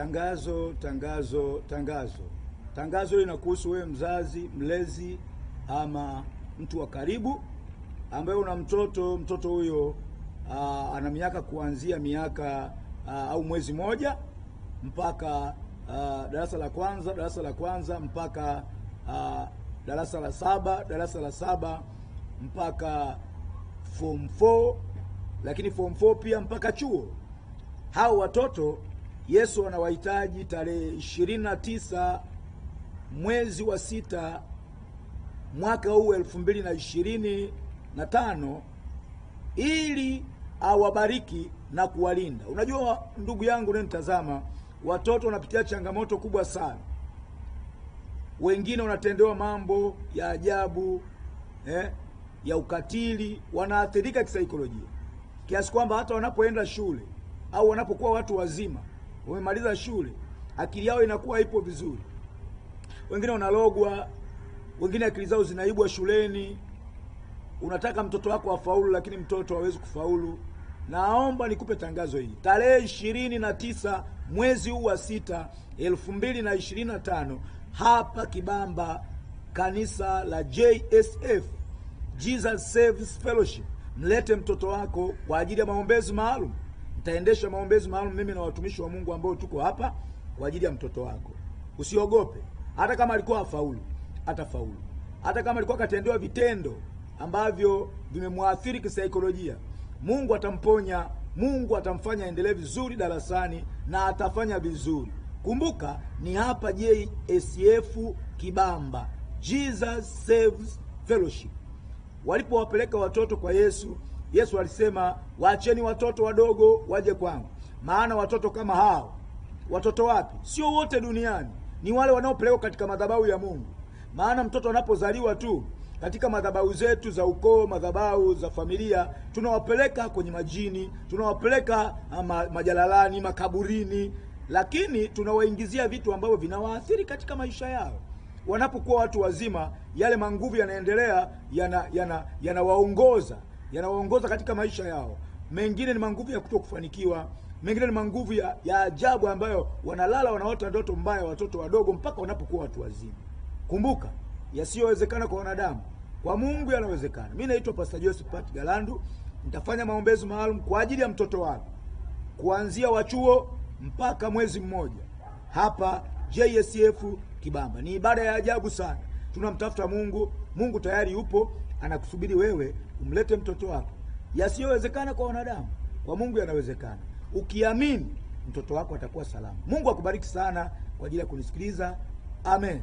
Tangazo, tangazo, tangazo. Tangazo hili linakuhusu wewe mzazi, mlezi ama mtu wa karibu ambaye una mtoto huyo ana miaka kuanzia miaka au mwezi moja mpaka darasa la kwanza mpaka darasa la saba mpaka form 4, lakini form 4 pia mpaka chuo. Hao watoto Yesu anawahitaji tarehe 29 mwezi wa 6 mwaka huu 2025 ili awabariki na kuwalinda. Unajua ndugu yangu unanitazama, watoto wanapitia changamoto kubwa sana. Wengine wanatendewa mambo ya ajabu, ya ukatili, wanaathirika kisaikolojia. Kiasi kwamba hata wanapoenda shule au wanapokuwa watu wazima, wamemaliza shule, akili yao inakuwa ipo vizuri. Wengine wanalogwa, wengine akili zao zinaibwa shuleni. Unataka mtoto wako afaulu, lakini mtoto hawezi kufaulu. Naomba nikupe tangazo hili. Tarehe 29 mwezi huu wa 6 2025 hapa Kibamba, kanisa la JSF, Jesus Saves Fellowship. Mlete mtoto wako kwa ajili ya maombezi maalum. Nitaendesha maombezi maalum mimi na watumishi wa Mungu ambao tuko hapa kwa ajili ya mtoto wako. Usiogope. Hata kama alikuwa hafaulu, atafaulu. Hata kama alikuwa katendewa vitendo ambavyo vimemwathiri kisaikolojia, Mungu atamponya, Mungu atamfanya aendelee vizuri darasani na atafanya vizuri. Kumbuka ni hapa JSF Kibamba, Jesus Saves Fellowship. Walipowapeleka watoto kwa Yesu, Yesu alisema, waacheni watoto wadogo waje kwangu. Maana watoto kama hao, watoto wapi? Sio wote duniani, ni wale wanaopelekwa katika madhabahu ya Mungu. Maana mtoto anapozaliwa tu katika madhabahu zetu za ukoo, madhabahu za familia, tunawapeleka kwenye majini, tunawapeleka majalalani, makaburini, lakini tunawaingizia vitu ambavyo vinawaathiri katika maisha yao. Wanapokuwa watu wazima, yale manguvu yanaendelea, yanawaongoza katika maisha yao. Mengine ni manguvu ya kutokufanikiwa, mengine ni manguvu ya ajabu ambayo wanalala wanaota ndoto mbaya watoto wadogo mpaka wanapokuwa watu wazima. Kumbuka, yasiyowezekana kwa wanadamu, kwa Mungu yanawezekana. Mimi naitwa Pastor Josephat Galandu. Nitafanya maombezi maalum kwa ajili ya mtoto wako kuanzia wachuo mpaka mwezi mmoja hapa JSF Kibamba. Ni ibada ya ajabu sana. Tunamtafuta Mungu. Mungu tayari yupo, anakusubiri wewe umlete mtoto wako. Yasiyowezekana kwa wanadamu, kwa Mungu yanawezekana. Ukiamini, mtoto wako atakuwa salama. Mungu akubariki sana kwa ajili ya kunisikiliza. Amen.